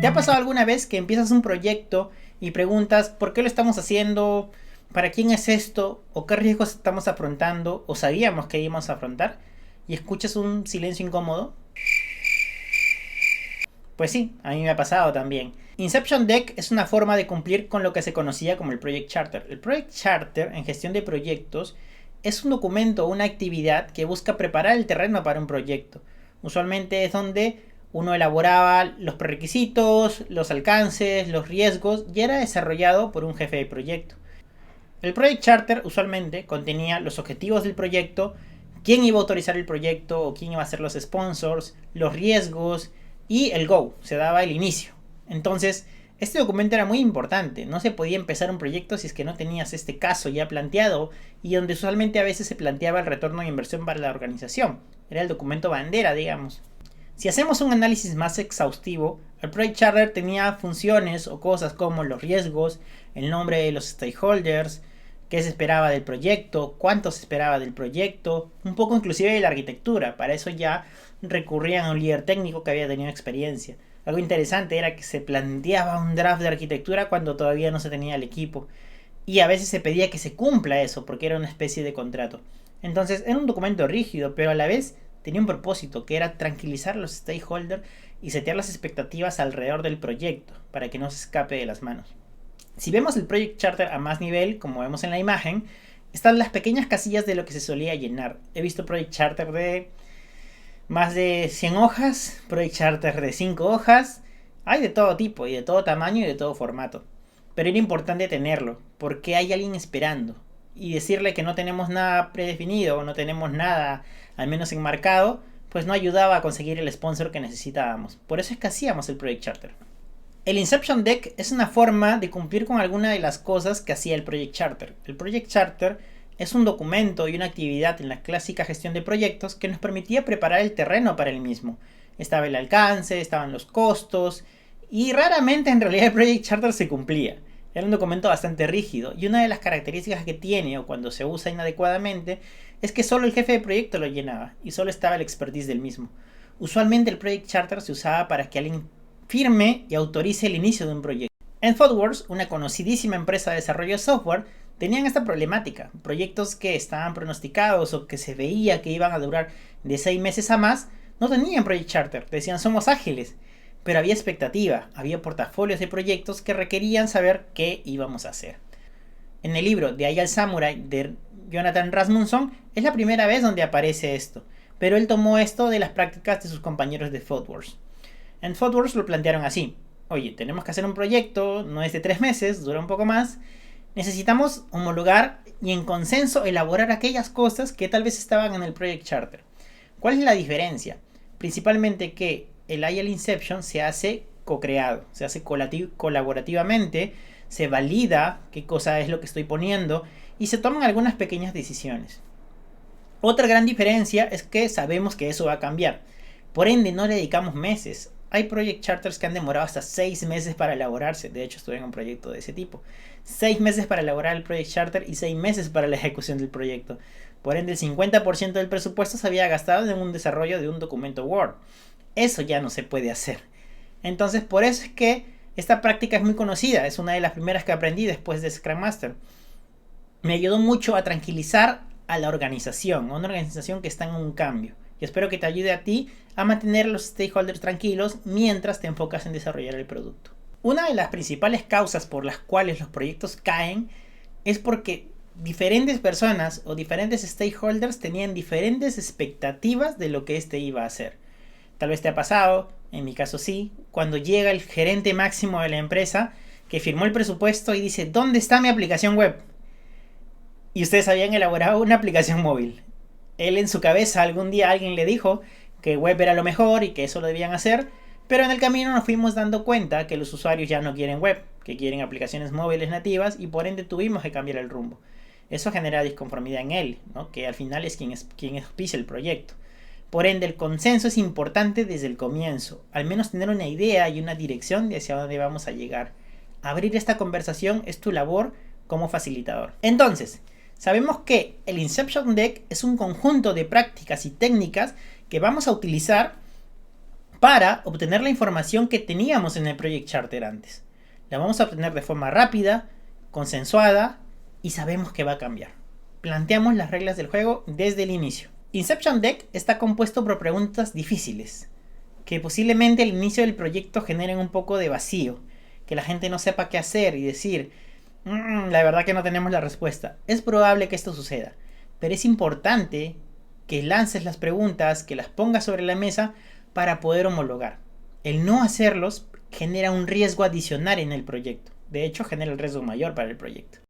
¿Te ha pasado alguna vez que empiezas un proyecto y preguntas por qué lo estamos haciendo, para quién es esto, o qué riesgos estamos afrontando, o sabíamos que íbamos a afrontar, y escuchas un silencio incómodo? Pues sí, a mí me ha pasado también. Inception Deck es una forma de cumplir con lo que se conocía como el Project Charter. El Project Charter en gestión de proyectos es un documento o una actividad que busca preparar el terreno para un proyecto. Usualmente es donde uno elaboraba los prerequisitos, los alcances, los riesgos y era desarrollado por un jefe de proyecto. El Project Charter usualmente contenía los objetivos del proyecto, quién iba a autorizar el proyecto o quién iba a ser los sponsors, los riesgos y el go, se daba el inicio. Entonces, este documento era muy importante, no se podía empezar un proyecto si es que no tenías este caso ya planteado y donde usualmente a veces se planteaba el retorno de inversión para la organización. Era el documento bandera, digamos. Si hacemos un análisis más exhaustivo, el Project Charter tenía funciones o cosas como los riesgos, el nombre de los stakeholders, qué se esperaba del proyecto, cuánto se esperaba del proyecto, un poco inclusive de la arquitectura. Para eso ya recurrían a un líder técnico que había tenido experiencia. Algo interesante era que se planteaba un draft de arquitectura cuando todavía no se tenía el equipo. Y a veces se pedía que se cumpla eso porque era una especie de contrato. Entonces era un documento rígido, pero a la vez tenía un propósito, que era tranquilizar a los stakeholders y setear las expectativas alrededor del proyecto para que no se escape de las manos. Si vemos el Project Charter a más nivel, como vemos en la imagen, están las pequeñas casillas de lo que se solía llenar. He visto Project Charter de más de 100 hojas, Project Charter de 5 hojas. Hay de todo tipo y de todo tamaño y de todo formato. Pero era importante tenerlo, porque hay alguien esperando. Y decirle que no tenemos nada predefinido o no tenemos nada, al menos enmarcado, pues no ayudaba a conseguir el sponsor que necesitábamos. Por eso es que hacíamos el Project Charter. El Inception Deck es una forma de cumplir con alguna de las cosas que hacía el Project Charter. El Project Charter es un documento y una actividad en la clásica gestión de proyectos que nos permitía preparar el terreno para el mismo. Estaba el alcance, estaban los costos y raramente en realidad el Project Charter se cumplía. Era un documento bastante rígido y una de las características que tiene o cuando se usa inadecuadamente es que solo el jefe de proyecto lo llenaba y solo estaba el expertise del mismo. Usualmente el Project Charter se usaba para que alguien firme y autorice el inicio de un proyecto. En ThoughtWorks, una conocidísima empresa de desarrollo de software, tenían esta problemática. Proyectos que estaban pronosticados o que se veía que iban a durar de 6 meses a más, no tenían Project Charter. Decían somos ágiles. Pero había expectativa, había portafolios de proyectos que requerían saber qué íbamos a hacer. En el libro de Agile Samurai de Jonathan Rasmussen es la primera vez donde aparece esto, pero él tomó esto de las prácticas de sus compañeros de ThoughtWorks. En ThoughtWorks lo plantearon así: oye, tenemos que hacer un proyecto, no es de 3 meses, dura un poco más, necesitamos homologar y en consenso elaborar aquellas cosas que tal vez estaban en el Project Charter. ¿Cuál es la diferencia? Principalmente que el Agile Inception se hace co-creado, se hace colaborativamente, se valida qué cosa es lo que estoy poniendo y se toman algunas pequeñas decisiones. Otra gran diferencia es que sabemos que eso va a cambiar, por ende no le dedicamos meses. Hay Project Charters que han demorado hasta 6 meses para elaborarse. De hecho, estuve en un proyecto de ese tipo. 6 meses para elaborar el Project Charter y 6 meses para la ejecución del proyecto. Por ende, el 50% del presupuesto se había gastado en un desarrollo de un documento Word. Eso ya no se puede hacer. Entonces, por eso es que esta práctica es muy conocida. Es una de las primeras que aprendí después de Scrum Master. Me ayudó mucho a tranquilizar a la organización. A una organización que está en un cambio. Y espero que te ayude a ti a mantener a los stakeholders tranquilos mientras te enfocas en desarrollar el producto. Una de las principales causas por las cuales los proyectos caen es porque diferentes personas o diferentes stakeholders tenían diferentes expectativas de lo que este iba a hacer. Tal vez te ha pasado, en mi caso sí, cuando llega el gerente máximo de la empresa que firmó el presupuesto y dice ¿dónde está mi aplicación web? Y ustedes habían elaborado una aplicación móvil. Él en su cabeza algún día alguien le dijo que web era lo mejor y que eso lo debían hacer, pero en el camino nos fuimos dando cuenta que los usuarios ya no quieren web, que quieren aplicaciones móviles nativas y por ende tuvimos que cambiar el rumbo. Eso genera disconformidad en él, ¿no? Que al final es quien auspicia el proyecto. Por ende, el consenso es importante desde el comienzo, al menos tener una idea y una dirección de hacia dónde vamos a llegar. Abrir esta conversación es tu labor como facilitador. Entonces, sabemos que el Inception Deck es un conjunto de prácticas y técnicas que vamos a utilizar para obtener la información que teníamos en el Project Charter antes. La vamos a obtener de forma rápida, consensuada y sabemos que va a cambiar. Planteamos las reglas del juego desde el inicio. Inception Deck está compuesto por preguntas difíciles, que posiblemente al inicio del proyecto generen un poco de vacío, que la gente no sepa qué hacer y decir, la verdad que no tenemos la respuesta. Es probable que esto suceda, pero es importante que lances las preguntas, que las pongas sobre la mesa para poder homologar. El no hacerlos genera un riesgo adicional en el proyecto. De hecho, genera el riesgo mayor para el proyecto.